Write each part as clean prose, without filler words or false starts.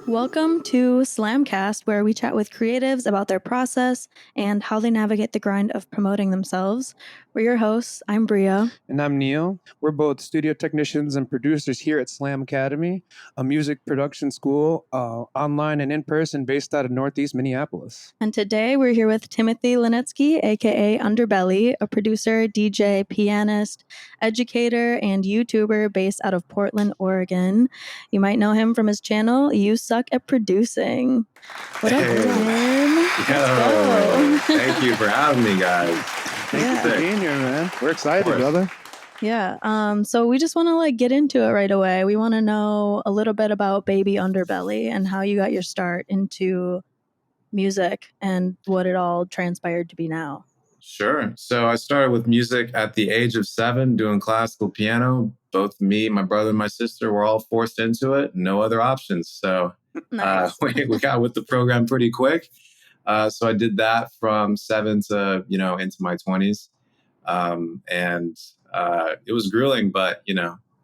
Welcome to SlamCast, where we chat with creatives about their process and how they navigate the grind of promoting themselves. We're your hosts. I'm Brea. And I'm Neil. We're both studio technicians and producers here at Slam Academy, a music production school online and in person based out of Northeast Minneapolis. And today we're here with Timothy Linetsky, aka UnderBelly, a producer, DJ, pianist, educator, and YouTuber based out of Portland, Oregon. You might know him from his channel, You Suck at Producing. What up, Tim? Let's go. Thank you for having me, guys. Thank you for being here, man. We're excited, brother. Yeah. So we just want to get into it right away. We want to know a little bit about Baby UnderBelly and how you got your start into music and what it all transpired to be now. Sure. So I started with music at the age of 7, doing classical piano. Both me, my brother, and my sister were all forced into it. No other options. So Nice. we got with the program pretty quick. So I did that from 7 to, into my 20s. And it was grueling, but,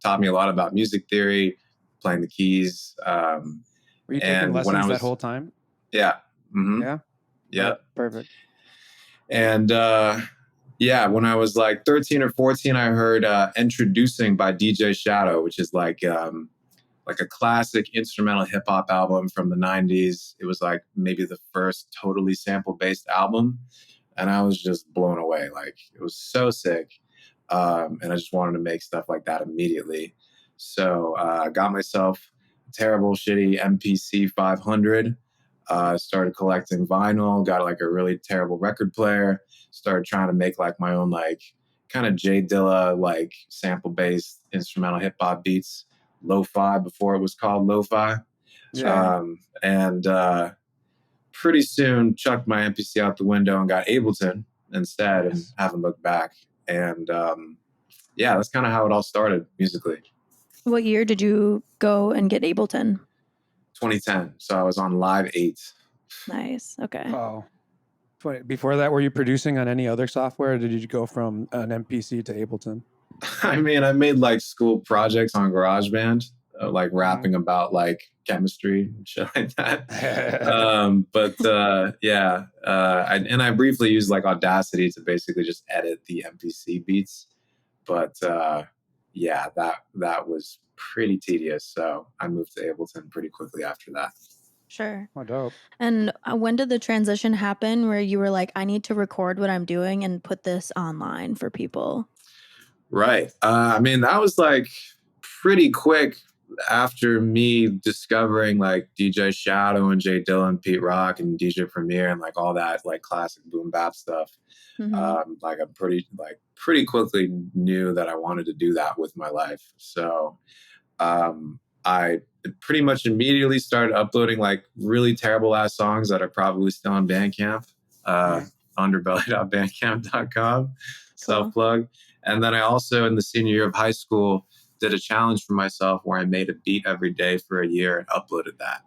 taught me a lot about music theory, playing the keys. Were you taking lessons that whole time? Yeah. Mm-hmm. Yeah? Yeah. Perfect. And when I was like 13 or 14, I heard Introducing by DJ Shadow, which is like a classic instrumental hip hop album from the 90s. It was like maybe the first totally sample based album. And I was just blown away. Like, it was so sick. And I just wanted to make stuff like that immediately. So I got myself a terrible, shitty MPC 500. Started collecting vinyl, got like a really terrible record player, started trying to make like my own like kind of J Dilla like sample based instrumental hip hop beats, lo-fi before it was called lo-fi. Sure. Pretty soon chucked my MPC out the window and got Ableton instead and haven't looked back. And that's kind of how it all started musically. What year did you go and get Ableton? 2010. So I was on Live 8. Nice. Okay. Oh. Before that, were you producing on any other software, or did you go from an MPC to Ableton? I mean, I made like school projects on GarageBand, like rapping about like chemistry and shit like that. I briefly used like Audacity to basically just edit the MPC beats. But that was pretty tedious. So I moved to Ableton pretty quickly after that. Sure. Oh, dope. And when did the transition happen where you were like, I need to record what I'm doing and put this online for people? Right. That was like pretty quick after me discovering like DJ Shadow and J Dilla and Pete Rock and DJ Premier and like all that like classic boom bap stuff. Mm-hmm. I pretty quickly knew that I wanted to do that with my life. So I pretty much immediately started uploading like really terrible ass songs that are probably still on Bandcamp, UnderBelly.bandcamp.com, self-plug. And then I also, in the senior year of high school, did a challenge for myself where I made a beat every day for a year and uploaded that.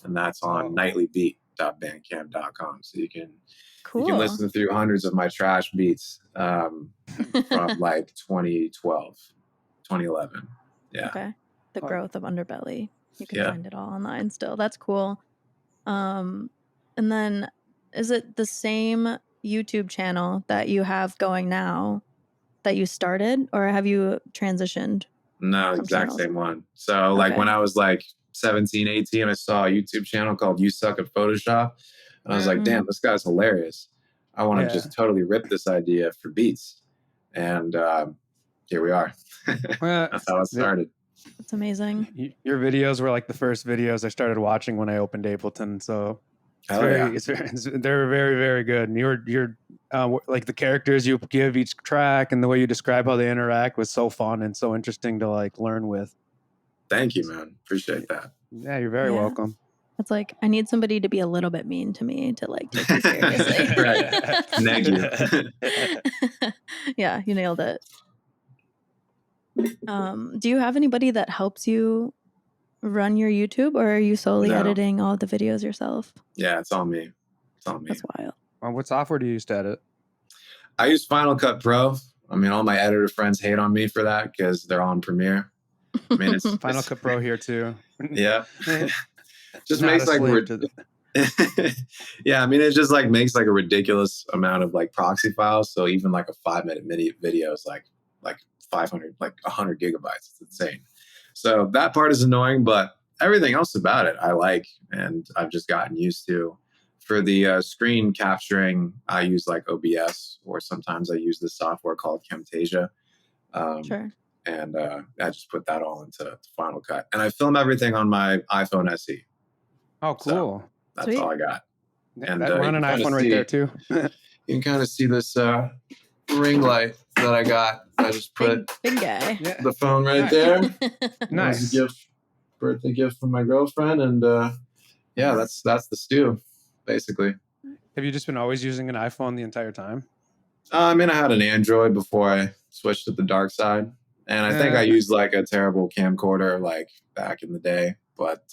And that's on nightlybeat.bandcamp.com. So you can listen through hundreds of my trash beats from like 2012, 2011. Yeah. Okay. The growth of UnderBelly. You can find it all online still. That's cool. And then is it the same YouTube channel that you have going now that you started, or have you transitioned? No, exact same one. So like when I was like 17, 18, I saw a YouTube channel called You Suck at Photoshop. And I was like, damn, this guy's hilarious. I want to just totally rip this idea for beats. And here we are. That's how it started. That's amazing. Your videos were like the first videos I started watching when I opened Ableton. So they're very, very good. And you're like the characters you give each track and the way you describe how they interact was so fun and so interesting to like learn with. Thank you, man. Appreciate that. Yeah, you're very welcome. It's like, I need somebody to be a little bit mean to me to like take you seriously. Right. Thank you. Yeah, you nailed it. Do you have anybody that helps you run your YouTube, or are you solely editing all the videos yourself? Yeah, it's all me. It's all me. That's wild. What software do you use to edit? I use Final Cut Pro. I mean, all my editor friends hate on me for that because they're on Premiere. I mean, it's Final Cut Pro here too. Yeah. Just Not makes a like slave to yeah, I mean, it just like makes like a ridiculous amount of like proxy files. So even like a 5-minute video is like 500, like 100 gigabytes. It's insane. So that part is annoying, but everything else about it I like, and I've just gotten used to. For the screen capturing, I use like OBS, or sometimes I use this software called Camtasia. Sure. And I just put that all into Final Cut, and I film everything on my iPhone SE. Oh, cool. So that's Sweet. all I got. And We're on an iPhone right there too. You can kind of see this ring light that I got. I just put Big guy. the phone right there. Nice. It was a birthday gift from my girlfriend, and yeah, that's the stew, basically. Have you just been always using an iPhone the entire time? I mean, I had an Android before I switched to the dark side, and I think I used like a terrible camcorder like back in the day. But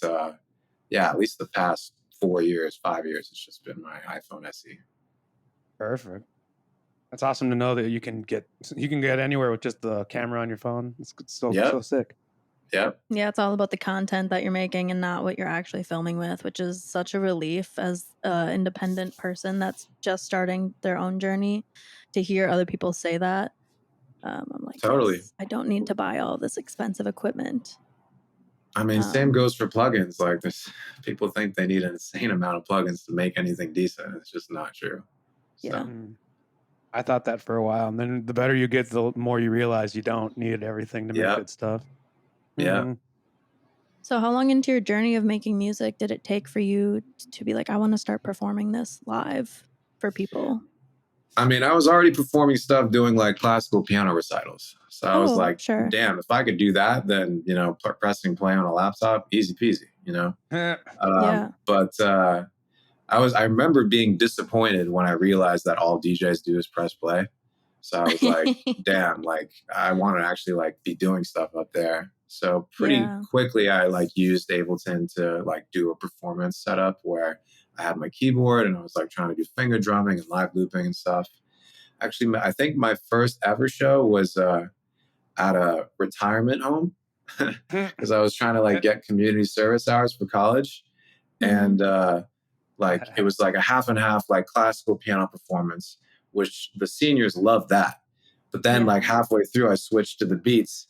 yeah, at least the past 5 years, it's just been my iPhone SE. Perfect. That's awesome to know that you can get anywhere with just the camera on your phone. It's so sick. Yep. Yeah, it's all about the content that you're making and not what you're actually filming with, which is such a relief as an independent person that's just starting their own journey to hear other people say that. I'm like, totally. Yes, I don't need to buy all this expensive equipment. I mean, same goes for plugins. Like, people think they need an insane amount of plugins to make anything decent. It's just not true. Yeah. So. I thought that for a while, and then the better you get, the more you realize you don't need everything to make good stuff. Yeah. Mm-hmm. So how long into your journey of making music did it take for you to be like, I want to start performing this live for people? I mean, I was already performing stuff doing like classical piano recitals. So I was like, damn, if I could do that, then, pressing play on a laptop, easy peasy, Yeah. But I remember being disappointed when I realized that all DJs do is press play. So I was like, damn, like I want to actually like be doing stuff up there. So pretty quickly I like used Ableton to like do a performance setup where I had my keyboard and I was like trying to do finger drumming and live looping and stuff. Actually, I think my first ever show was at a retirement home because I was trying to like get community service hours for college. And like it was like a half and half like classical piano performance, which the seniors loved that. But then like halfway through I switched to the beats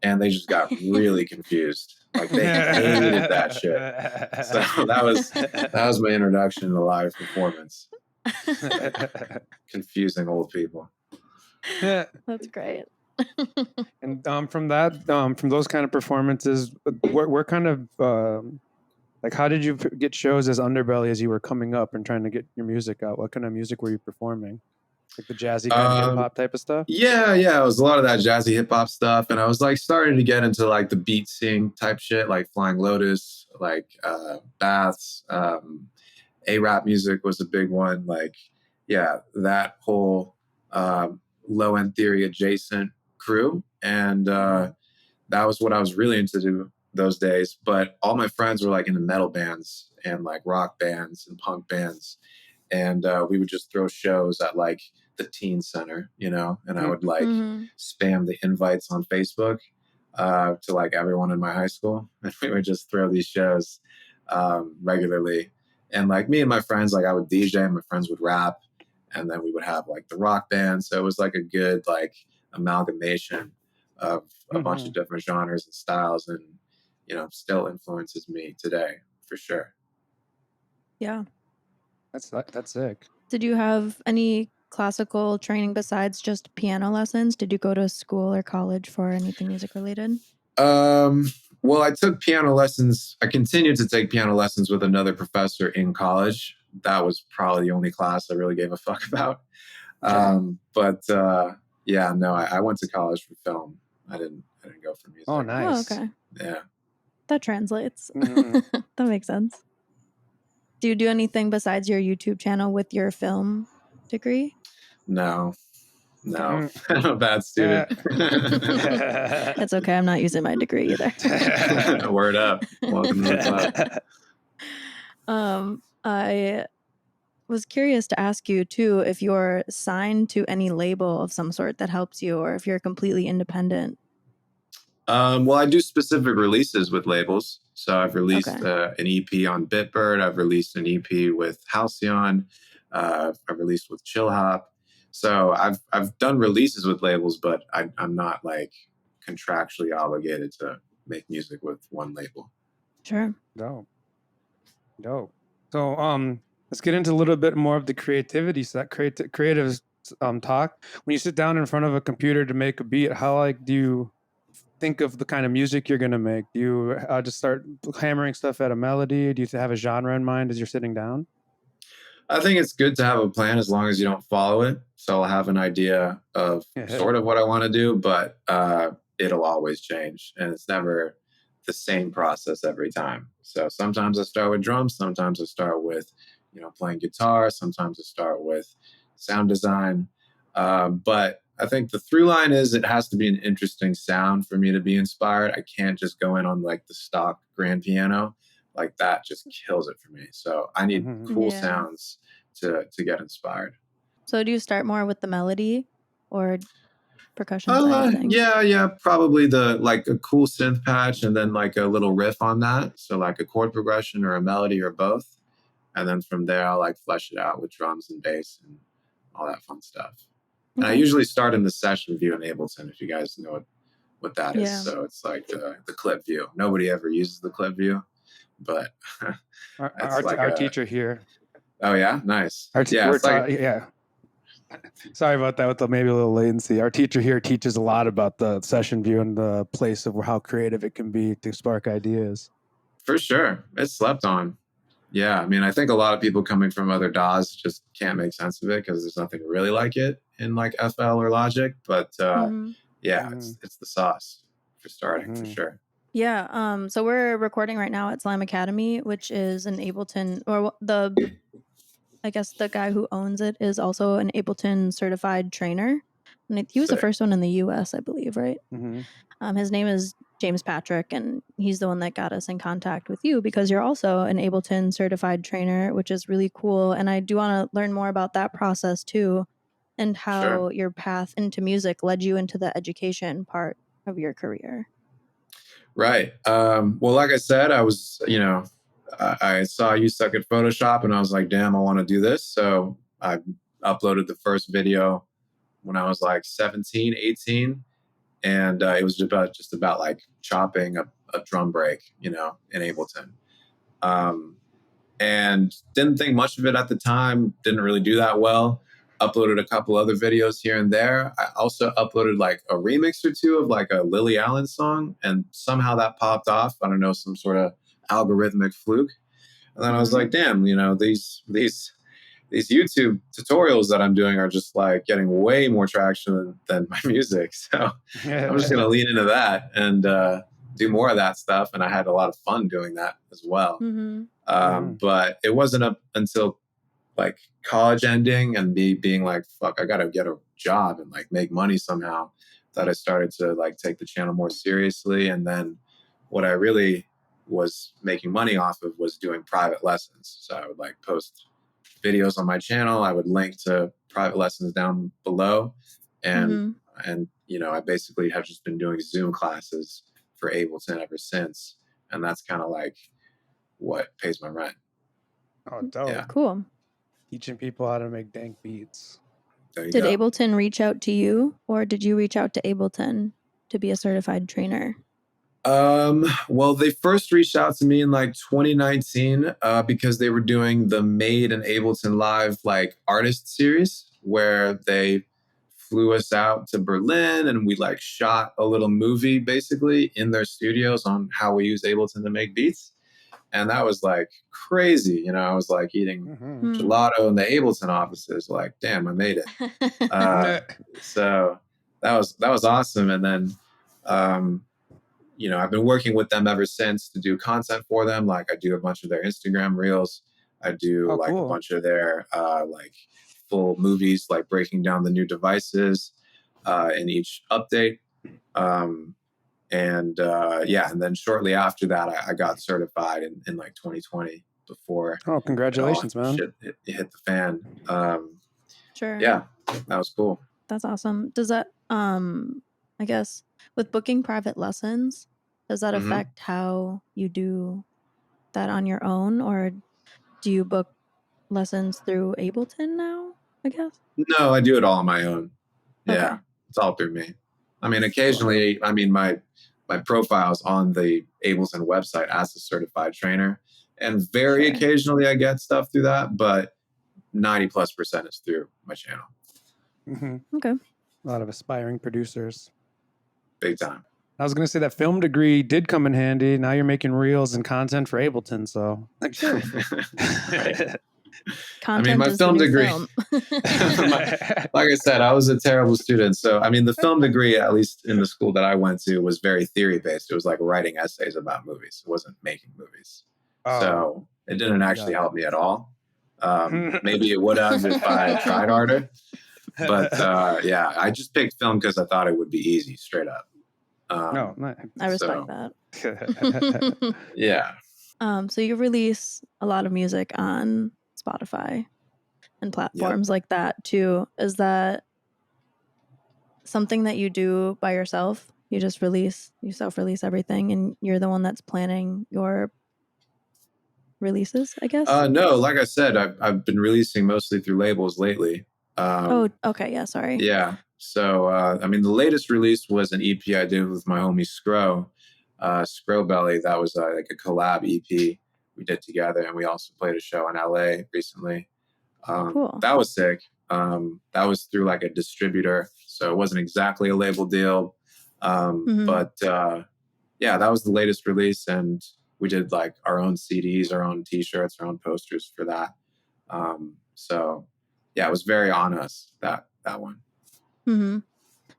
and they just got really confused. Like they hated that shit. So that was my introduction to live performance. Confusing old people. That's great. And from those kind of performances, where kind of like how did you get shows as UnderBelly as you were coming up and trying to get your music out? What kind of music were you performing? Like the jazzy kind of hip hop type of stuff? Yeah, it was a lot of that jazzy hip hop stuff, and I was like starting to get into like the beat sync type shit, like Flying Lotus, like Baths, A-rap music was a big one. Like, yeah, that whole Low End Theory adjacent crew, and that was what I was really into those days. But all my friends were like into metal bands and like rock bands and punk bands, and we would just throw shows at like the teen center, and I would like spam the invites on Facebook to like everyone in my high school, and we would just throw these shows regularly. And like me and my friends, like I would DJ and my friends would rap, and then we would have like the rock band. So it was like a good like amalgamation of a bunch of different genres and styles, and still influences me today for sure. Yeah, that's sick. Did you have any classical training besides just piano lessons? Did you go to school or college for anything music related? Well, I took piano lessons. I continued to take piano lessons with another professor in college. That was probably the only class I really gave a fuck about. But yeah, no, I went to college for film. I didn't go for music. Oh, nice. Oh, okay. Yeah. That translates. That makes sense. Do you do anything besides your YouTube channel with your film degree? No. I'm a bad student. That's okay. I'm not using my degree either. Word up. Welcome to the club. was curious to ask you too if you're signed to any label of some sort that helps you, or if you're completely independent. Well, I do specific releases with labels. So I've released Okay. an EP on Bitbird. I've released an EP with Halcyon. I've released with Chill Hop. So I've done releases with labels, but I'm not like contractually obligated to make music with one label. Sure. Dope. So let's get into a little bit more of the creativity set, creative talk. When you sit down in front of a computer to make a beat, how like do you think of the kind of music you're gonna make? Do you just start hammering stuff at a melody? Do you have a genre in mind as you're sitting down? I think it's good to have a plan as long as you don't follow it. So I'll have an idea of sort of what I want to do, but it'll always change. And it's never the same process every time. So sometimes I start with drums. Sometimes I start with, playing guitar. Sometimes I start with sound design. But I think the through line is it has to be an interesting sound for me to be inspired. I can't just go in on like the stock grand piano. Like that just kills it for me. So I need cool sounds to get inspired. So do you start more with the melody or percussion side of things? Yeah, probably like a cool synth patch and then like a little riff on that. So like a chord progression or a melody or both. And then from there I'll like flesh it out with drums and bass and all that fun stuff. And I usually start in the session view in Ableton, if you guys know what that is. So it's like the clip view. Nobody ever uses the clip view. But our teacher here. Oh yeah, nice. Yeah. Sorry about that with maybe a little latency. Our teacher here teaches a lot about the session view and the place of how creative it can be to spark ideas. For sure, it's slept on. Yeah, I mean, I think a lot of people coming from other DAWs just can't make sense of it because there's nothing really like it in like FL or Logic. But it's the sauce for starting for sure. Yeah. So we're recording right now at Slam Academy, which is an Ableton, or I guess the guy who owns it is also an Ableton certified trainer. And he was the first one in the US, I believe, right? His name is James Patrick, and he's the one that got us in contact with you because you're also an Ableton certified trainer, which is really cool. And I do want to learn more about that process too, and how your path into music led you into the education part of your career. Right. Well, like I said, I was, I saw you suck at Photoshop and I was like, damn, I want to do this. So I uploaded the first video when I was like 17, 18. And it was just about like chopping a drum break, in Ableton. And didn't think much of it at the time. Didn't really do that well. Uploaded a couple other videos here and there. I also uploaded like a remix or two of like a Lily Allen song, and somehow that popped off. I don't know, some sort of algorithmic fluke. And then I was like, damn, these YouTube tutorials that I'm doing are just like getting way more traction than my music. So I'm just gonna lean into that and do more of that stuff. And I had a lot of fun doing that as well. But it wasn't up until like college ending and me being like, fuck, I gotta get a job and like make money somehow, that I started to like take the channel more seriously. And then what I really was making money off of was doing private lessons. So I would like post videos on my channel. I would link to private lessons down below. And I basically have just been doing Zoom classes for Ableton ever since. And that's kind of like what pays my rent. Oh, dope. Yeah. Cool. Teaching people how to make dank beats. Did Ableton reach out to you, or did you reach out to Ableton to be a certified trainer? Well, they first reached out to me in like 2019 because they were doing the Made in Ableton Live like artist series, where they flew us out to Berlin and we like shot a little movie basically in their studios on how we use Ableton to make beats. And that was like crazy. I was like eating gelato in the Ableton offices. Like, damn, I made it. So that was awesome. And then, I've been working with them ever since to do content for them. Like I do a bunch of their Instagram reels. I do a bunch of their like full movies, like breaking down the new devices in each update. And then shortly after that, I got certified in like 2020. before. Oh, congratulations, man! Shit hit the fan. Sure. Yeah, that was cool. That's awesome. Does that I guess with booking private lessons, does that affect how you do that on your own, or do you book lessons through Ableton now, I guess? No, I do it all on my own. Yeah, Okay. it's all through me. I mean, occasionally, my profile's on the Ableton website as a certified trainer, and very occasionally I get stuff through that, but 90+% is through my channel. Okay. A lot of aspiring producers. Big time. I was going to say that film degree did come in handy. Now you're making reels and content for Ableton, so Sure. I mean, my film degree, like I said, I was a terrible student. So, I mean, the film degree, at least in the school that I went to, was very theory based. It was like writing essays about movies. It wasn't making movies. So it didn't actually help me at all. Maybe it would have if I had tried harder. But yeah, I just picked film because I thought it would be easy, straight up. I respect that. Yeah. So you release a lot of music on Spotify and platforms like that too. Is that something that you do by yourself? You just self-release everything, and you're the one that's planning your releases, I guess? No, like I said, I've been releasing mostly through labels lately. Okay. Yeah, sorry. Yeah. So, I mean, the latest release was an EP I did with my homie UnderBelly. That was like a collab EP we did together. And we also played a show in LA recently. Cool. That was sick. That was through like a distributor. So it wasn't exactly a label deal. But yeah, that was the latest release. And we did like our own CDs, our own T-shirts, our own posters for that. So yeah, it was very on us, that one. Do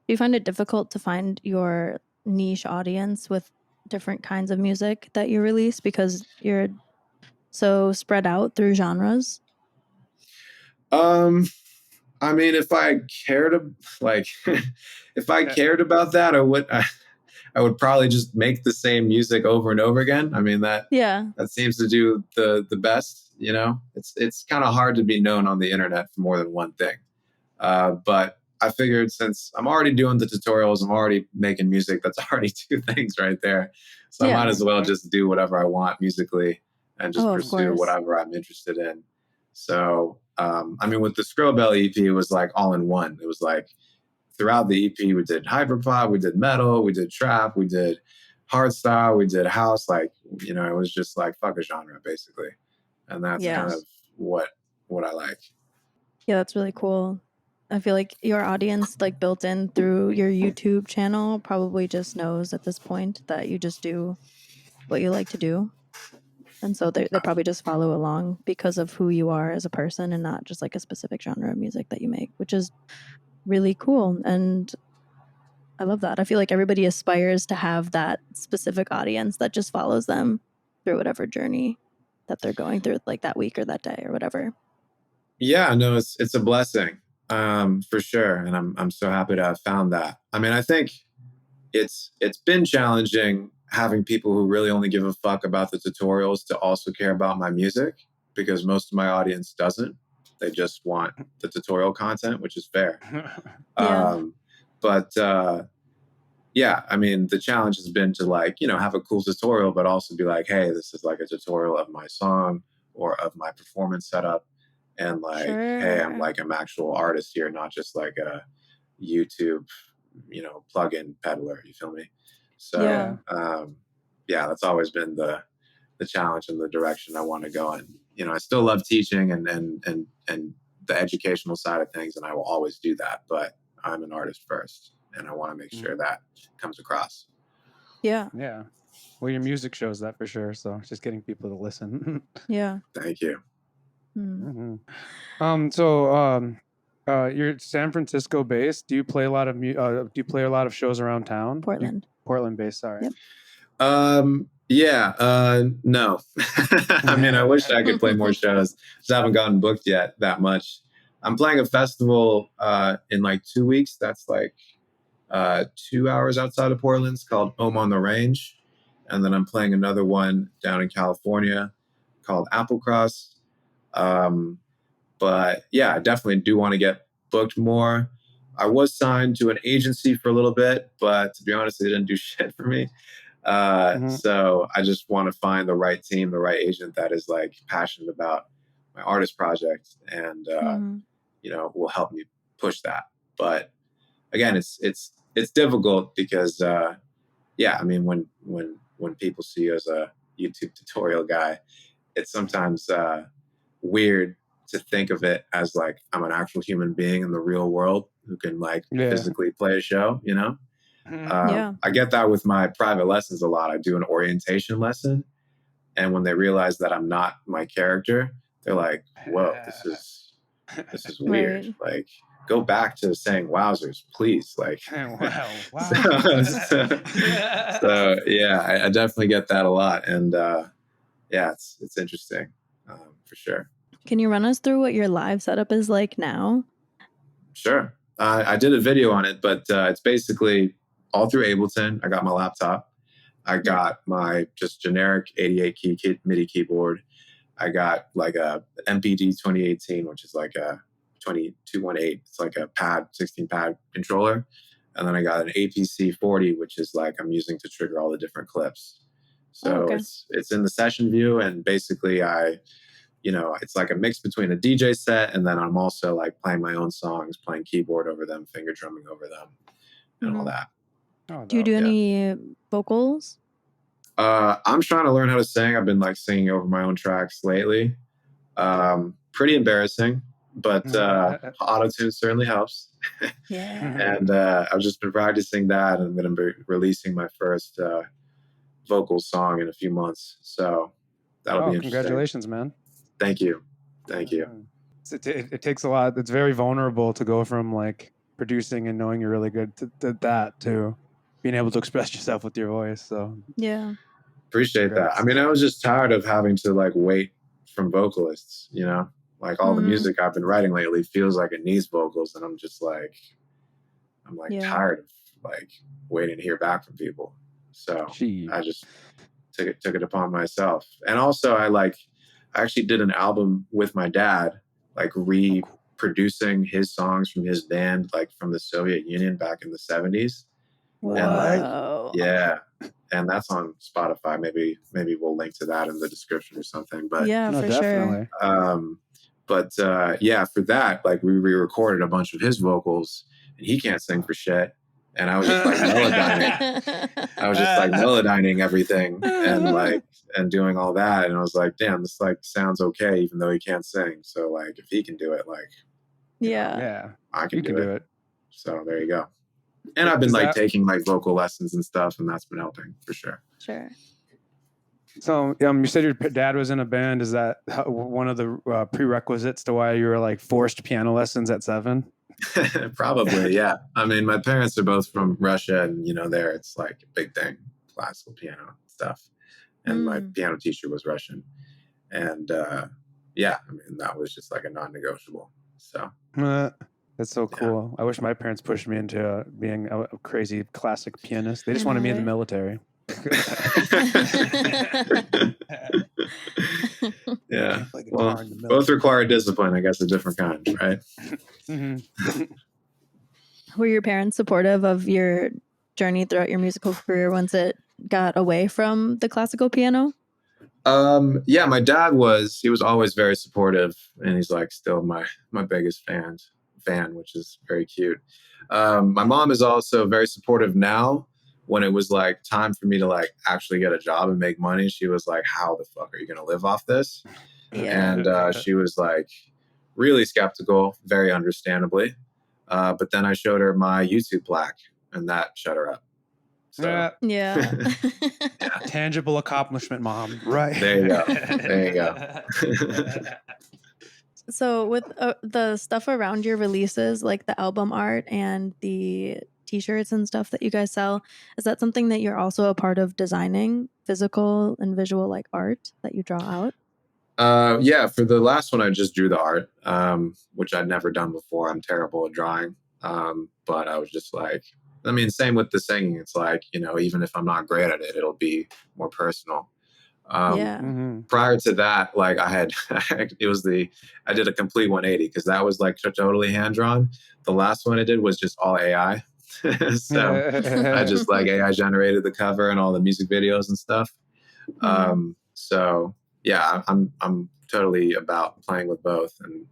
you find it difficult to find your niche audience with different kinds of music that you release because you're so spread out through genres? I mean, if I cared about that, I would probably just make the same music over and over again. I mean, that seems to do the best, you know. It's kind of hard to be known on the internet for more than one thing. But I figured since I'm already doing the tutorials, I'm already making music, that's already two things right there. So I might as well just do whatever I want musically and just pursue whatever I'm interested in. So, I mean, with the UnderBelly EP, it was like all in one. It was like throughout the EP, we did hyperpop, we did metal, we did trap, we did hardstyle, we did house. Like, you know, it was just like fuck a genre basically, and that's kind of what I like. Yeah, that's really cool. I feel like your audience, like built in through your YouTube channel, probably just knows at this point that you just do what you like to do. And so they probably just follow along because of who you are as a person and not just like a specific genre of music that you make, which is really cool. And I love that. I feel like everybody aspires to have that specific audience that just follows them through whatever journey that they're going through, like that week or that day or whatever. Yeah, no, it's a blessing, for sure. And I'm so happy to have found that. I mean, I think it's been challenging having people who really only give a fuck about the tutorials to also care about my music, because most of my audience doesn't. They just want the tutorial content, which is fair. But yeah, I mean, the challenge has been to like, you know, have a cool tutorial, but also be like, hey, this is like a tutorial of my song or of my performance setup. And like, hey, I'm like an actual artist here, not just like a YouTube, you know, plugin peddler. You feel me? So yeah, that's always been the challenge and the direction I want to go in. You know, I still love teaching and the educational side of things, and I will always do that. But I'm an artist first, and I want to make sure that comes across. Yeah. Well, your music shows that for sure. So just getting people to listen. Yeah. Thank you. You're San Francisco based. Do you play a lot of shows around town? Portland based. Sorry. Yep. No. I mean, I wish I could play more shows. Just haven't gotten booked yet that much. I'm playing a festival in like 2 weeks. That's like 2 hours outside of Portland. It's called Home on the Range. And then I'm playing another one down in California called Applecross. But yeah, I definitely do want to get booked more. I was signed to an agency for a little bit, but to be honest, they didn't do shit for me. So I just want to find the right team, the right agent that is like passionate about my artist project and, you know, will help me push that. But again, it's difficult because, yeah, I mean, when people see you as a YouTube tutorial guy, it's sometimes weird to think of it as like I'm an actual human being in the real world who can like physically play a show, you know? I get that with my private lessons a lot. I do an orientation lesson, and when they realize that I'm not my character, they're like, whoa, this is weird. Right. Like, go back to saying wowzers, please. Like, wow. So yeah, I definitely get that a lot. And yeah, it's interesting for sure. Can you run us through what your live setup is like now? Sure. I did a video on it, but it's basically all through Ableton. I got my laptop. I got my just generic 88 key MIDI keyboard. I got like a MPD 2018, which is like a 2218. It's like a 16 pad controller. And then I got an APC 40, which is like I'm using to trigger all the different clips. So it's in the session view, and basically you know, it's like a mix between a DJ set, and then I'm also like playing my own songs, playing keyboard over them, finger drumming over them, and all that. Do you do any vocals? I'm trying to learn how to sing. I've been like singing over my own tracks lately. Pretty embarrassing, but auto-tune certainly helps. And I've just been practicing that, and I'm going to be releasing my first vocal song in a few months. So that'll be interesting. Congratulations, man. Thank you. It takes a lot. It's very vulnerable to go from like producing and knowing you're really good to being able to express yourself with your voice. So yeah, appreciate that. I mean, I was just tired of having to like wait from vocalists, you know, like all the music I've been writing lately feels like it needs vocals, and I'm tired of like waiting to hear back from people. So I just took it upon myself. And also I actually did an album with my dad, like reproducing his songs from his band, like from the Soviet Union back in the 70s. Wow. And yeah. And that's on Spotify. Maybe we'll link to that in the description or something. But yeah, for definitely. Sure. Yeah, for that, like we re-recorded a bunch of his vocals, and he can't sing for shit. And I was just like melodyning everything and doing all that. And I was like, damn, this like sounds okay, even though he can't sing. So like, if he can do it, like, I can do it. So there you go. And I've been taking like vocal lessons and stuff, and that's been helping for sure. Sure. So you said your dad was in a band. Is that one of the prerequisites to why you were like forced piano lessons at 7? Probably, yeah. I mean, my parents are both from Russia, and you know, there it's like a big thing, classical piano stuff. And my piano teacher was Russian, and yeah, I mean, that was just like a non-negotiable. So that's so cool. I wish my parents pushed me into being a crazy classic pianist. They just wanted me in the military. Yeah, well, both require discipline, I guess, a different kind, right? Were your parents supportive of your journey throughout your musical career once it got away from the classical piano? Yeah, my dad was. He was always very supportive, and he's like still my biggest fan, which is very cute. My mom is also very supportive now. When it was like time for me to like actually get a job and make money, she was like, how the fuck are you going to live off this? Yeah. And she was like really skeptical, very understandably. But then I showed her my YouTube plaque, and that shut her up. So, yeah. Tangible accomplishment, Mom. Right. There you go. So with the stuff around your releases, like the album art and the t-shirts and stuff that you guys sell, is that something that you're also a part of designing, physical and visual like art that you draw out? Yeah, for the last one, I just drew the art, which I'd never done before. I'm terrible at drawing. But I was just like, I mean, same with the singing. It's like, you know, even if I'm not great at it, it'll be more personal. Yeah. Prior to that, like I did a complete 180 because that was like totally hand drawn. The last one I did was just all AI. So I just like AI generated the cover and all the music videos and stuff. So yeah, I'm totally about playing with both and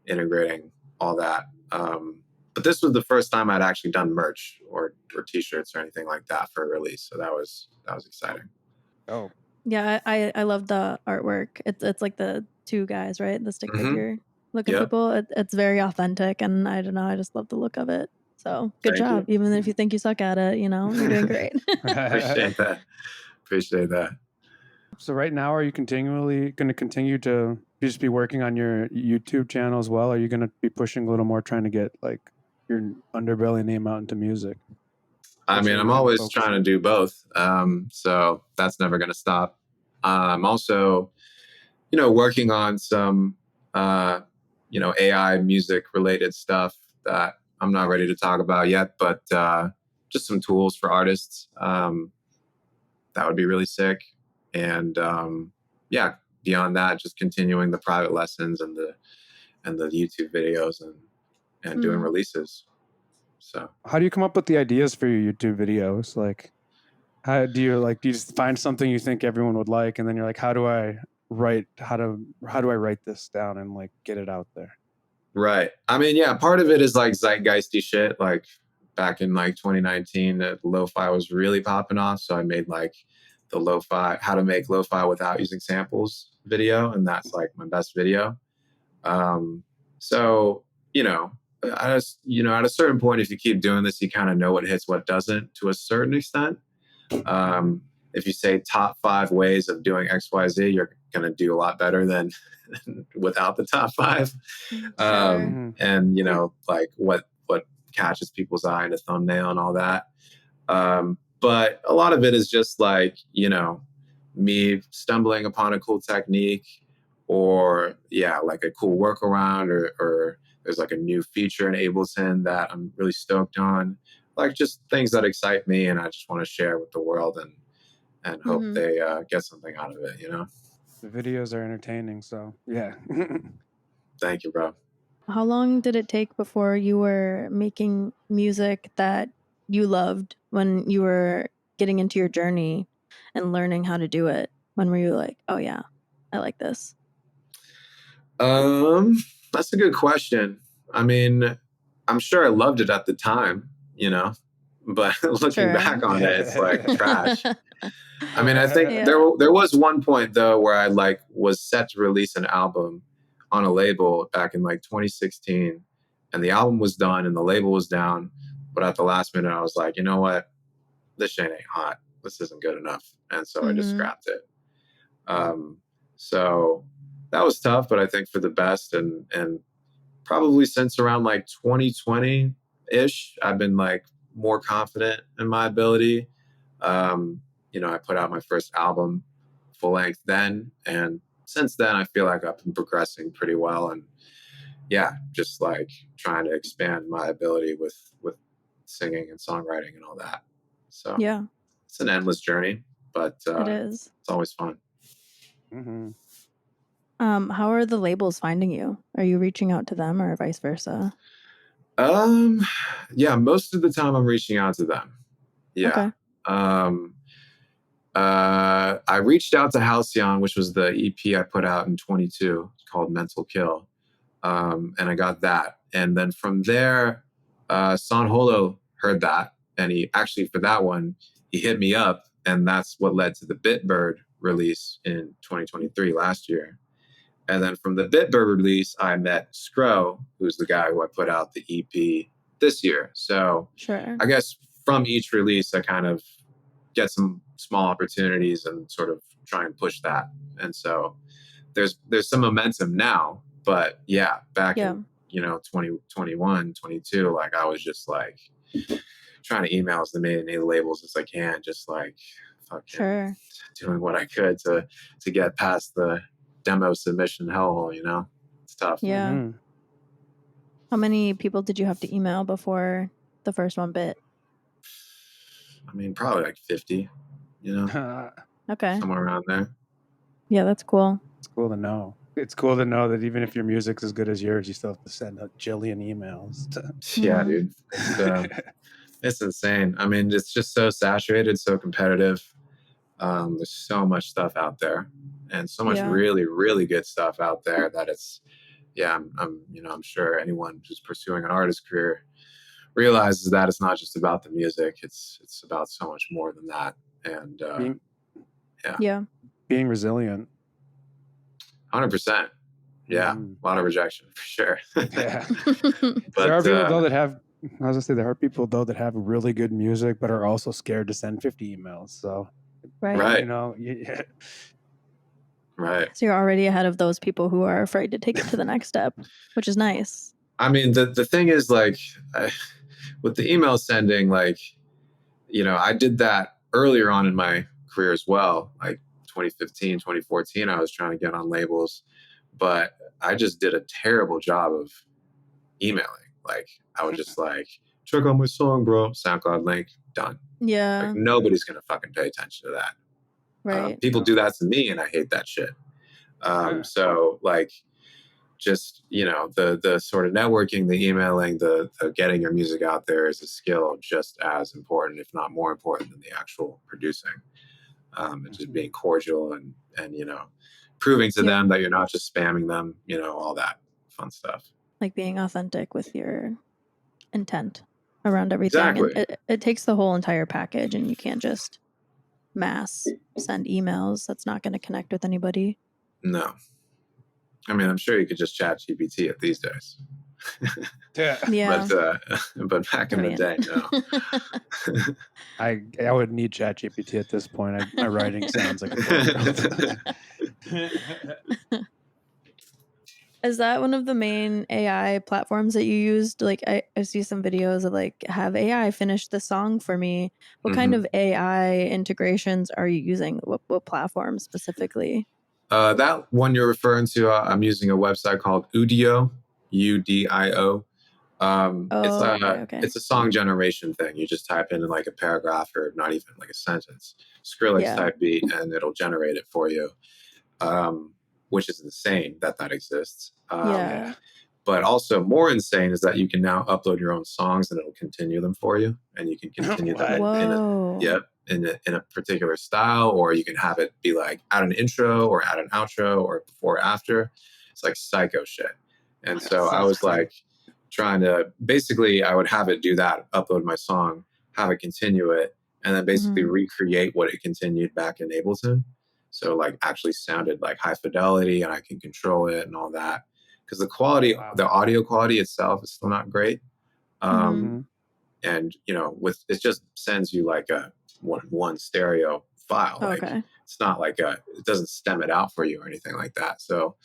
integrating all that. But this was the first time I'd actually done merch or t-shirts or anything like that for a release. So that was exciting. Oh. Yeah, I love the artwork. It's like the two guys, right? The stick figure looking people. It's very authentic, and I don't know, I just love the look of it. So good job. Even if you think you suck at it, you know, you're doing great. Appreciate that. So right now, are you continually going to continue to just be working on your YouTube channel as well? Are you going to be pushing a little more, trying to get like your Underbelly name out into music? I mean, I'm always trying to do both. So that's never going to stop. I'm also, working on some, AI music related stuff that I'm not ready to talk about yet, but just some tools for artists. That would be really sick. And beyond that, just continuing the private lessons and the YouTube videos and doing releases. So how do you come up with the ideas for your YouTube videos? Like, how do you just find something you think everyone would like, and then you're like, how do I write this down and like get it out there? Right. I mean, yeah, part of it is like zeitgeisty shit. Like back in like 2019, that lo-fi was really popping off. So I made like the lo-fi, how to make lo-fi without using samples video. And that's like my best video. So, at a certain point, if you keep doing this, you kind of know what hits, what doesn't to a certain extent. If you say top 5 ways of doing XYZ, you're going to do a lot better than without the top 5. And, like what catches people's eye in a thumbnail and all that. But a lot of it is just like, me stumbling upon a cool technique or like a cool workaround or there's like a new feature in Ableton that I'm really stoked on. Like just things that excite me and I just want to share with the world and hope they get something out of it, The videos are entertaining, so yeah. Thank you, bro. How long did it take before you were making music that you loved when you were getting into your journey and learning how to do it? When were you like, oh yeah, I like this? That's a good question. I mean, I'm sure I loved it at the time, but looking back on it, it's like trash. I mean, I think there was one point though where I like was set to release an album on a label back in like 2016, and the album was done and the label was down. But at the last minute, I was like, you know what? This shit ain't hot. This isn't good enough. And so I just scrapped it. So that was tough, but I think for the best. And probably since around like 2020-ish, I've been like more confident in my ability. I put out my first album full length then. And since then, I feel like I've been progressing pretty well. And just like trying to expand my ability with singing and songwriting and all that. So it's an endless journey, but it is. It's always fun. How are the labels finding you? Are you reaching out to them or vice versa? Most of the time I'm reaching out to them. Yeah. Okay. I reached out to Halcyon, which was the EP I put out in 22 called Mental Kill. And I got that. And then from there, San Holo heard that. And he actually, for that one, he hit me up. And that's what led to the Bitbird release in 2023 last year. And then from the Bitbird release, I met Scro, who's the guy who I put out the EP this year. So I guess from each release, I kind of get some small opportunities and sort of try and push that. And so there's some momentum now, but back in, 2021, 22, like I was just like trying to email as many labels as I can, just like fucking doing what I could to get past the demo submission hellhole, it's tough. Yeah. How many people did you have to email before the first one bit? I mean, probably like 50, Okay. Somewhere around there. Yeah, that's cool. It's cool to know. It's cool to know that even if your music's as good as yours, you still have to send a jillion emails. Yeah, dude. It's insane. I mean, it's just so saturated, so competitive. There's so much stuff out there, and so much really, really good stuff out there that it's, I'm sure anyone who's pursuing an artist career realizes that it's not just about the music. It's about so much more than that. And being resilient. 100%. Yeah, a lot of rejection for sure. Yeah, but there are people though that have. I was gonna say there are people though that have really good music, but are also scared to send 50 emails. So, right. You know, yeah. Right. So you're already ahead of those people who are afraid to take it to the next step, which is nice. I mean, the thing is, like, with the email sending, like, I did that earlier on in my career as well. Like 2015, 2014, I was trying to get on labels, but I just did a terrible job of emailing. Like, I would just like, check out my song, bro. SoundCloud link, done. Yeah. Like, nobody's going to fucking pay attention to that. Right. People do that to me, and I hate that shit. So, like, just, the sort of networking, the emailing, the getting your music out there is a skill just as important, if not more important, than the actual producing. And just being cordial and proving to them that you're not just spamming them, all that fun stuff. Like being authentic with your intent around everything. Exactly. And it takes the whole entire package, and you can't just mass send emails. That's not going to connect with anybody. No. I mean, I'm sure you could just chat GPT it these days. Yeah. But back in the day, no. I would need ChatGPT at this point. My writing sounds like a Is that one of the main AI platforms that you used? Like, I see some videos of like, have AI finish the song for me. What kind of AI integrations are you using? What platform specifically? That one you're referring to, I'm using a website called Udio, Udio. It's a song generation thing. You just type in like a paragraph or not even like a sentence, Skrillex type beat, and it'll generate it for you. Which is insane that exists. But also more insane is that you can now upload your own songs and it'll continue them for you, and you can continue them in a particular style, or you can have it be like add an intro or add an outro or before or after. It's like psycho shit. And so I was like trying to, basically I would have it do that, upload my song, have it continue it, and then basically recreate what it continued back in Ableton. So like actually sounded like high fidelity, and I can control it and all that. Because the quality, the audio quality itself is still not great. And with it just sends you like a one stereo file. Like it's not like it doesn't stem it out for you or anything like that. So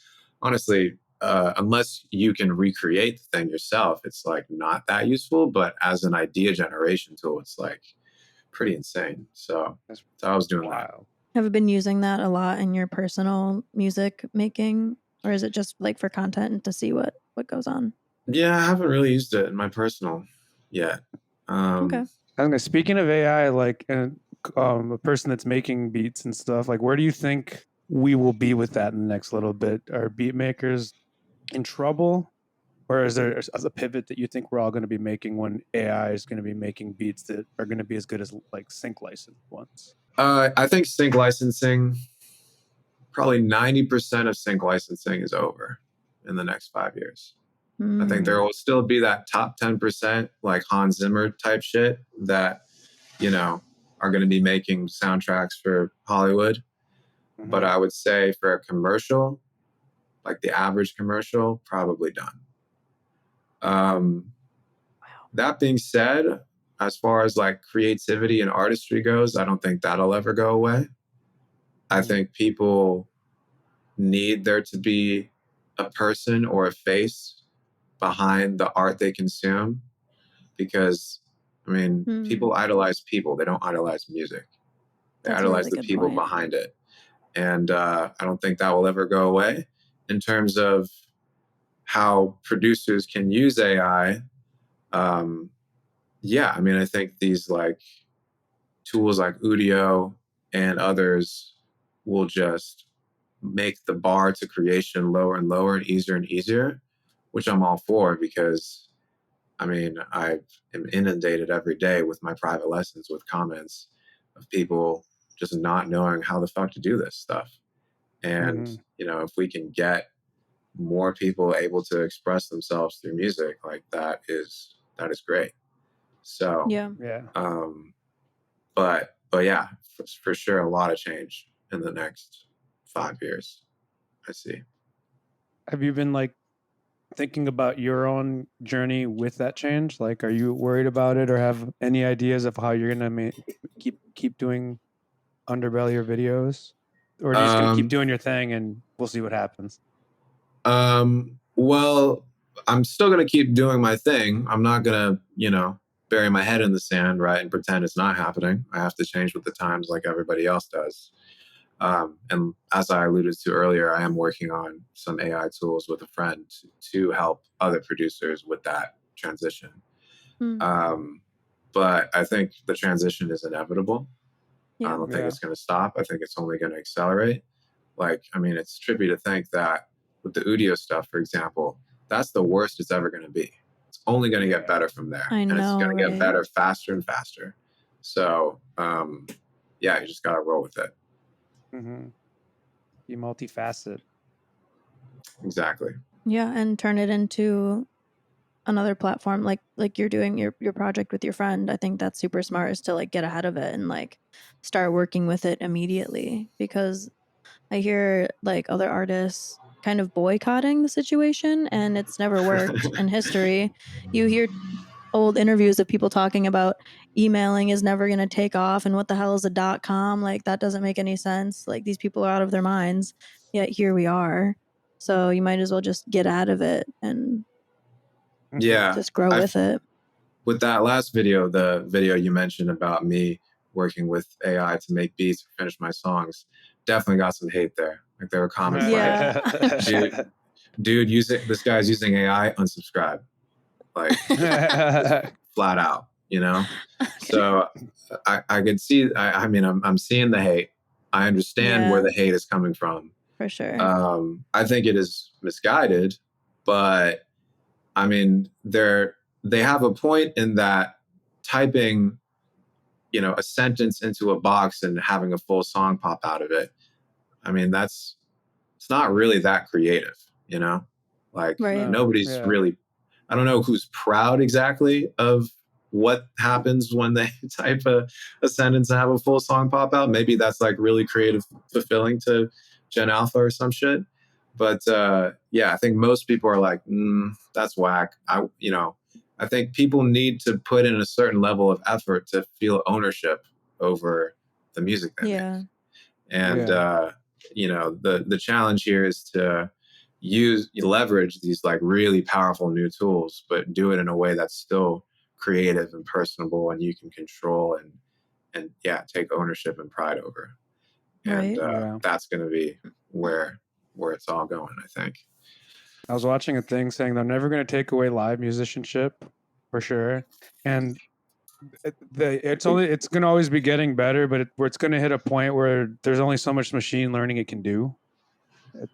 honestly, unless you can recreate the thing yourself, it's like not that useful. But as an idea generation tool, it's like pretty insane. So I was doing that. Have you been using that a lot in your personal music making, or is it just like for content and to see what goes on? Yeah, I haven't really used it in my personal yet. Speaking of AI, like a person that's making beats and stuff, like where do you think we will be with that in the next little bit? Are beat makers in trouble, or is there a pivot that you think we're all going to be making when AI is going to be making beats that are going to be as good as like sync licensed ones? I think sync licensing, probably 90% of sync licensing is over in the next 5 years. I think there will still be that top 10%, like Hans Zimmer type shit that, are going to be making soundtracks for Hollywood. But I would say for a commercial, like the average commercial, probably done. That being said, as far as like creativity and artistry goes, I don't think that'll ever go away. I think people need there to be a person or a face behind the art they consume, because I mean, people idolize people. They don't idolize music. They idolize the people behind it. And I don't think that will ever go away. In terms of how producers can use AI, I mean, I think these like tools like Udio and others will just make the bar to creation lower and lower and easier, which I'm all for, because I mean, I am inundated every day with my private lessons with comments of people just not knowing how the fuck to do this stuff. And, you know, if we can get more people able to express themselves through music, like that is great. So, Yeah. But yeah, for sure, a lot of change in the next 5 years. I see. Have you been like thinking about your own journey with that change? Like, are you worried about it, or have any ideas of how you're gonna keep doing Underbelly or videos, or are you just gonna keep doing your thing and we'll see what happens? Well, I'm still gonna keep doing my thing. I'm not gonna, you know, bury my head in the sand, right, and pretend it's not happening. I have to change with the times like everybody else does. And as I alluded to earlier, I am working on some AI tools with a friend to help other producers with that transition. But I think the transition is inevitable. I don't think it's going to stop. I think it's only going to accelerate. Like, I mean, it's trippy to think that with the Udio stuff, for example, that's the worst it's ever going to be. It's only going to get better from there. I know, and it's going to right? get better faster and faster. So, yeah, you just got to roll with it. Be multifaceted. Exactly. Yeah, and turn it into another platform, like you're doing your project with your friend. I think that's super smart, is to like get ahead of it and like start working with it immediately, because I hear like other artists kind of boycotting the situation, and it's never worked in history. You hear old interviews of people talking about emailing is never going to take off, and what the hell is a .com? Like, that doesn't make any sense. Like, these people are out of their minds, yet here we are. So you might as well just get out of it and just grow with it. With that last video, the video you mentioned about me working with AI to make beats or finish my songs, definitely got some hate there. Like, there were comments like, dude, this guy's using AI, unsubscribe. Like, flat out, you know? So I could see, I mean, I'm seeing the hate. I understand where the hate is coming from. For sure. I think it is misguided, but I mean, they have a point in that typing, you know, a sentence into a box and having a full song pop out of it. I mean, it's not really that creative, you know? Like, nobody's really, I don't know who's proud exactly of what happens when they type a sentence and have a full song pop out. Maybe that's like really creative, fulfilling to Gen Alpha or some shit. But yeah, I think most people are like, that's whack. I think people need to put in a certain level of effort to feel ownership over the music they make. And you know, the challenge here is to leverage these like really powerful new tools, but do it in a way that's still creative and personable, and you can control and yeah, take ownership and pride over. And that's going to be where it's all going, I think. I was watching a thing saying they're never going to take away live musicianship, for sure, and it's going to always be getting better, but it's going to hit a point where there's only so much machine learning it can do.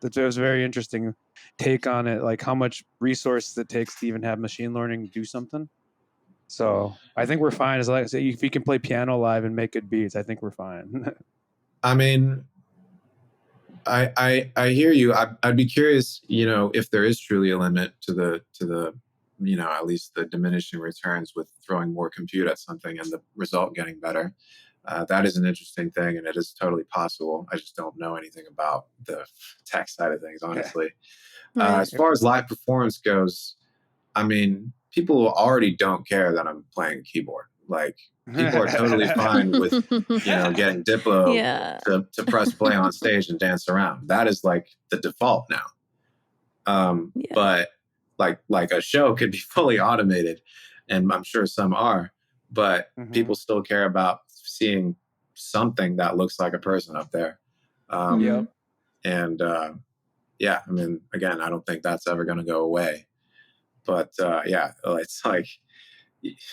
It was a very interesting take on it, like how much resources it takes to even have machine learning do something. So I think we're fine, as like if you can play piano live and make good beats. I think we're fine. I mean, I hear you. I'd be curious, you know, if there is truly a limit to the you know, at least the diminishing returns with throwing more compute at something and the result getting better. That is an interesting thing, and it is totally possible. I just don't know anything about the tech side of things, honestly. As far as live performance goes, I mean, people already don't care that I'm playing a keyboard. Like, people are totally fine with, you know, getting Diplo to press play on stage and dance around. That is like the default now. But like a show could be fully automated, and I'm sure some are, but people still care about seeing something that looks like a person up there. And yeah, I mean, again, I don't think that's ever going to go away. But yeah, it's like,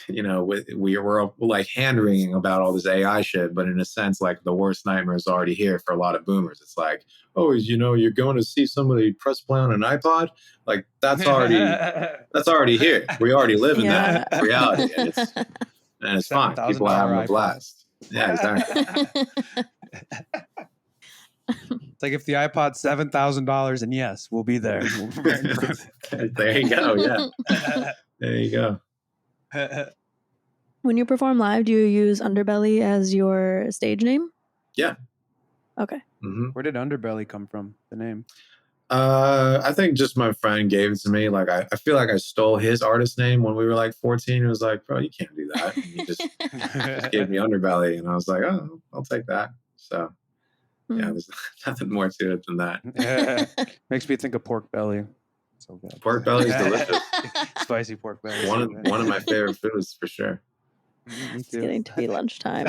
you know, we're like hand wringing about all this AI shit, but in a sense, like the worst nightmare is already here for a lot of boomers. It's like, oh, you know, you're going to see somebody press play on an iPod. Like that's already here. We already live in that reality, and it's fine. People are having a blast. Yeah, exactly. It's like if the iPod's $7,000, and yes, we'll be there. There you go. Yeah, there you go. When you perform live, do you use UnderBelly as your stage name? Yeah. Okay. Mm-hmm. Where did UnderBelly come from? The name? I think just my friend gave it to me. Like I feel like I stole his artist name when we were like 14. It was like, bro, you can't do that. And he just gave me UnderBelly, and I was like, oh, I'll take that. So yeah, there's nothing more to it than that. Makes me think of pork belly. So good. Pork belly is delicious. Spicy pork belly. One of my favorite foods for sure. It's getting to be lunchtime.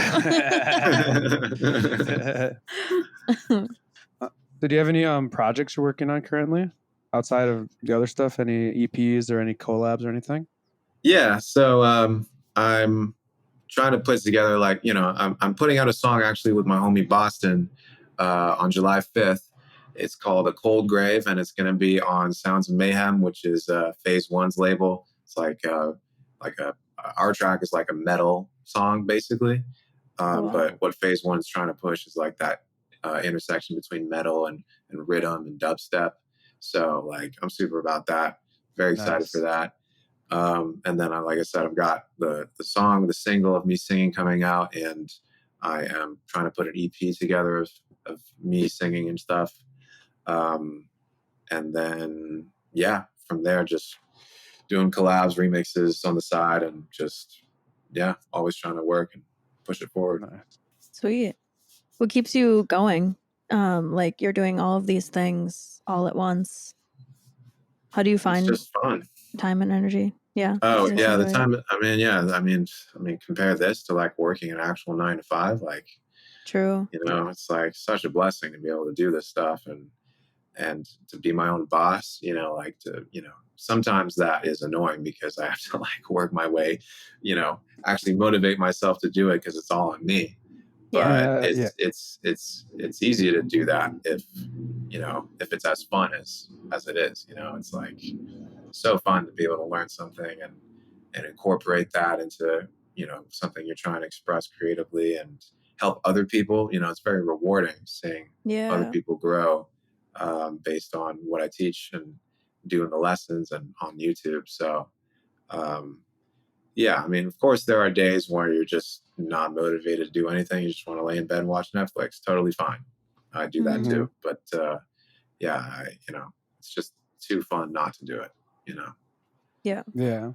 So do you have any projects you're working on currently outside of the other stuff? Any EPs or any collabs or anything? Yeah. So I'm trying to put together, like, you know, I'm putting out a song actually with my homie Boston on July 5th. It's called A Cold Grave, and it's going to be on Sounds of Mayhem, which is Phase One's label. It's like our track is like a metal song basically. But what Phase One's trying to push is like that intersection between metal and rhythm and dubstep. So like I'm super about that. Very excited for that. And then like I said, I've got the song, the single of me singing coming out, and I am trying to put an EP together of me singing and stuff. And then yeah, from there just doing collabs, remixes on the side, and just always trying to work and push it forward. Sweet. What keeps you going? Like you're doing all of these things all at once. How do you find it's just fun time and energy? Yeah. Oh yeah, the time. I mean, compare this to like working an actual 9 to 5. Like, true. You know, it's like such a blessing to be able to do this stuff and to be my own boss. You know, like sometimes that is annoying because I have to like work my way. You know, actually motivate myself to do it because it's all on me. But it's easy to do that if it's as fun as it is. You know, it's like so fun to be able to learn something and incorporate that into something you're trying to express creatively and help other people. You know, it's very rewarding seeing other people grow based on what I teach and doing the lessons and on YouTube. So I mean, of course there are days where you're just not motivated to do anything. You just want to lay in bed and watch Netflix. Totally fine. I do that too. But it's just too fun not to do it, you know? Yeah. Yeah.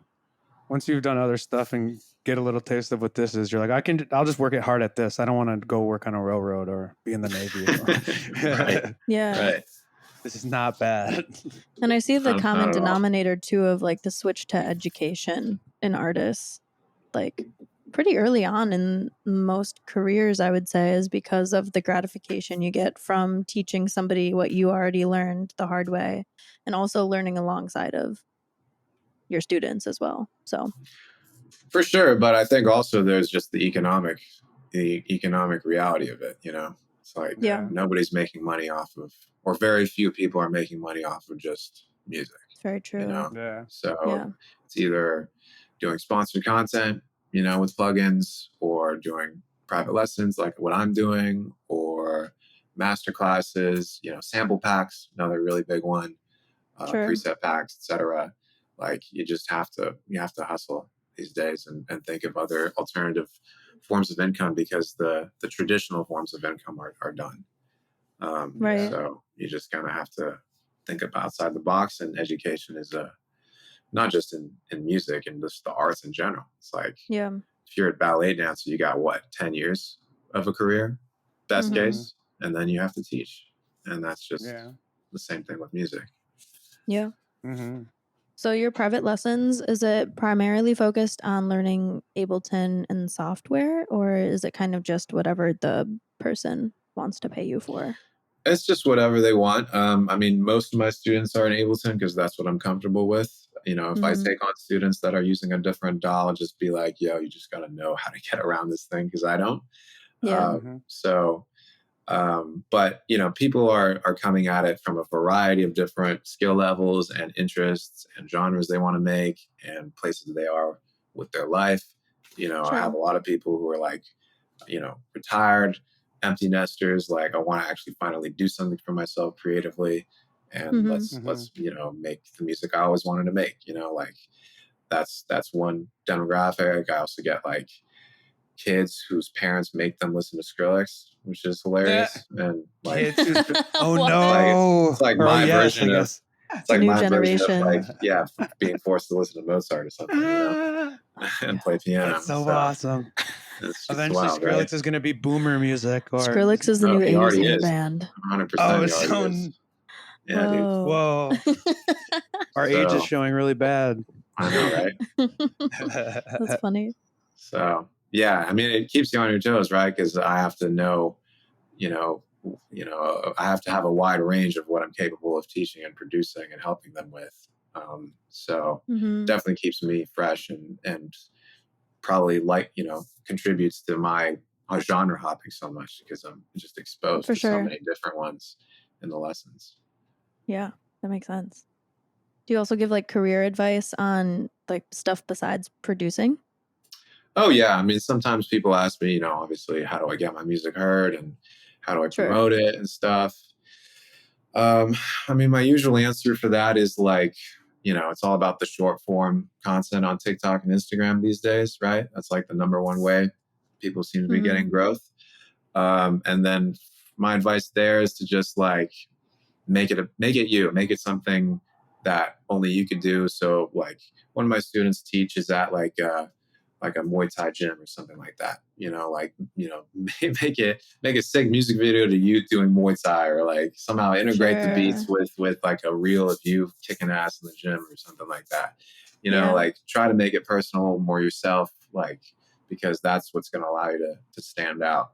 Once you've done other stuff and get a little taste of what this is, you're like, I'll just work it hard at this. I don't want to go work on a railroad or be in the Navy. Right. Yeah. Right. This is not bad. And I see the common denominator too of like the switch to education in artists, like pretty early on in most careers, I would say, is because of the gratification you get from teaching somebody what you already learned the hard way, and also learning alongside of your students as well. So for sure, but I think also there's just the economic reality of it. You know, it's like nobody's making money off of, or very few people are making money off of just music. It's very true. You know? Yeah. So it's either doing sponsored content, you know, with plugins, or doing private lessons like what I'm doing, or master classes, you know, sample packs, another really big one, preset packs, etc. Like you have to hustle these days and think of other alternative forms of income because the traditional forms of income are done. Right. So you just kind of have to think about outside the box, and education is not just in music and just the arts in general. It's like, if you're a ballet dancer, you got 10 years of a career, best case, and then you have to teach. And that's just the same thing with music. Yeah. Mm-hmm. So your private lessons, is it primarily focused on learning Ableton and software, or is it kind of just whatever the person wants to pay you for? It's just whatever they want. I mean, most of my students are in Ableton because that's what I'm comfortable with. if I take on students that are using a different DAW, I'll just be like, yo, you just got to know how to get around this thing, because I don't. Yeah. But people are coming at it from a variety of different skill levels and interests and genres they want to make and places they are with their life. I have a lot of people who are like, retired, empty nesters. Like, I want to actually finally do something for myself creatively, and let's make the music I always wanted to make. Like that's one demographic. I also get like kids whose parents make them listen to Skrillex, which is hilarious. And like, oh no, it's like my version of. It's like new my generation. version of like, being forced to listen to Mozart or something, and play piano. That's so awesome. Eventually, wild, Skrillex right? is going to be boomer music. Or Skrillex is the new he 80s already indie is. band. 100%. Oh, he already is. Yeah, dude. Whoa. Our age is showing really bad. I know, right? That's funny. So, yeah, I mean, it keeps you on your toes, right? Because I have to know, I have to have a wide range of what I'm capable of teaching and producing and helping them with. Definitely keeps me fresh and probably contributes to my genre hopping so much, because I'm just exposed to so many different ones in the lessons. Yeah, that makes sense. Do you also give like career advice on like stuff besides producing? Oh yeah, I mean, sometimes people ask me, obviously, how do I get my music heard and how do I promote it and stuff. I mean, my usual answer for that is like, it's all about the short form content on TikTok and Instagram these days, right? That's like the number one way people seem to be getting growth. And then my advice there is to just like make it something that only you could do. So like one of my students teaches at like a Muay Thai gym or something like that, make a sick music video to you doing Muay Thai, or like somehow integrate the beats with like a reel of you kicking ass in the gym or something like that. Like try to make it personal, more yourself, like, because that's what's going to allow you to stand out.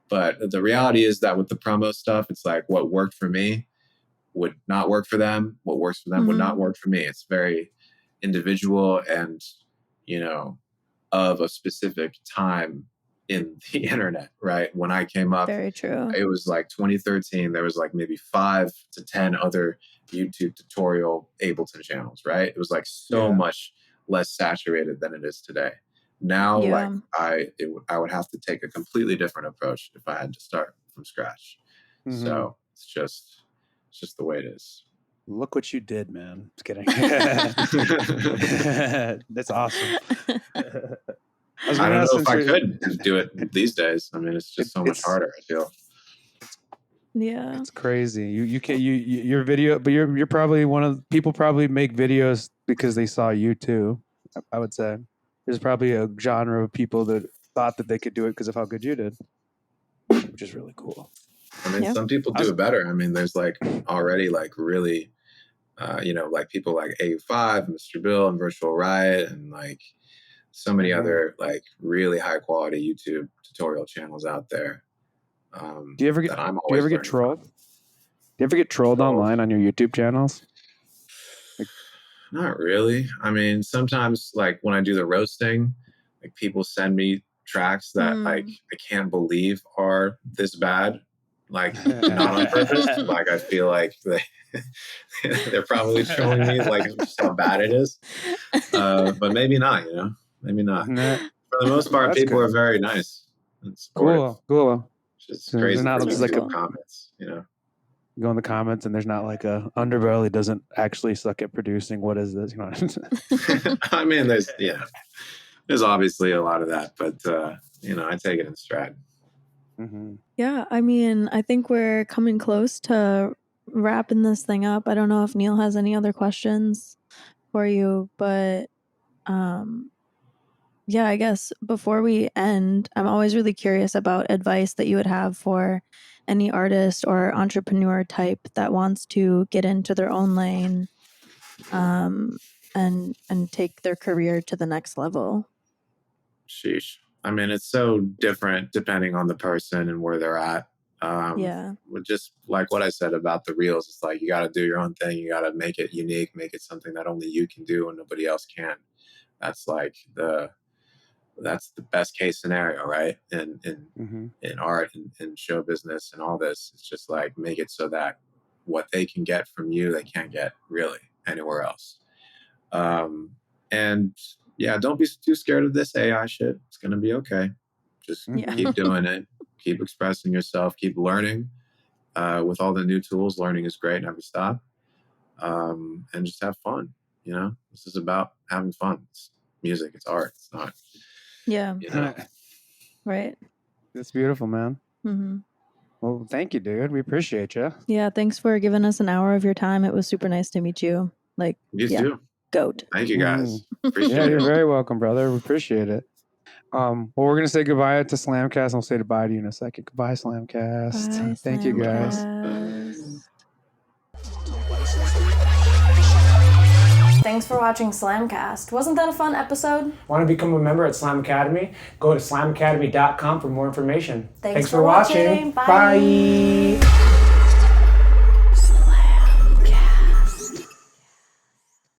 But the reality is that with the promo stuff, it's like what worked for me would not work for them. What works for them would not work for me. It's very individual and, of a specific time in the internet, right? When I came up, very true. It was like 2013. There was like maybe 5 to 10 other YouTube tutorial Ableton channels, right? It was like so much less saturated than it is today. Now, like I would have to take a completely different approach if I had to start from scratch. So it's just the way it is. Look what you did, man. Just kidding. That's awesome. I don't know if I could do it these days. I mean, it's just so much harder, I feel. Yeah, it's crazy. You can't your video, but you're probably one of people probably make videos because they saw you too. I would say there's probably a genre of people that thought that they could do it because of how good you did, which is really cool. I mean, some people do it better. I mean, there's like already like really, like people like A5, Mr. Bill, and Virtual Riot, and like so many other like really high quality YouTube tutorial channels out there. Do you ever get trolled? Do you ever get trolled online on your YouTube channels? Not really. I mean, sometimes like when I do the roasting, like people send me tracks that like I can't believe are this bad, like not on purpose. Like I feel like they're probably trolling me, like just how bad it is. But maybe not. Maybe not. For the most part, people are very nice and supportive. Cool. It's crazy. Not just like comments, Go in the comments and there's not like a UnderBelly doesn't actually suck at producing. What is this? I mean, there's obviously a lot of that, but I take it in stride. Yeah, I mean, I think we're coming close to wrapping this thing up. I don't know if Neil has any other questions for you, but yeah, I guess before we end, I'm always really curious about advice that you would have for any artist or entrepreneur type that wants to get into their own lane, and take their career to the next level. Sheesh. I mean, it's so different depending on the person and where they're at. Just like what I said about the reels, it's like you got to do your own thing. You got to make it unique, make it something that only you can do and nobody else can. That's like that's the best case scenario, right? In art and show business and all this, it's just like make it so that what they can get from you, they can't get really anywhere else. And yeah, don't be too scared of this AI shit. It's gonna be okay. Just keep doing it. Keep expressing yourself. Keep learning. With all the new tools, learning is great. Never stop. And just have fun. You know, this is about having fun. It's music. It's art. It's not. Yeah. You know? Right. That's beautiful, man. Mm-hmm. Well, thank you, dude. We appreciate you. Yeah. Thanks for giving us an hour of your time. It was super nice to meet you. Like, You too. Goat. Thank you, guys. Yeah, you're very welcome, brother. We appreciate it. Well, we're gonna say goodbye to SlamCast, and we'll say goodbye to you in a second. Goodbye, SlamCast. Bye, Thank you, guys. Thanks for watching SlamCast. Wasn't that a fun episode? Want to become a member at Slam Academy? Go to slamacademy.com for more information. Thanks for watching. Bye.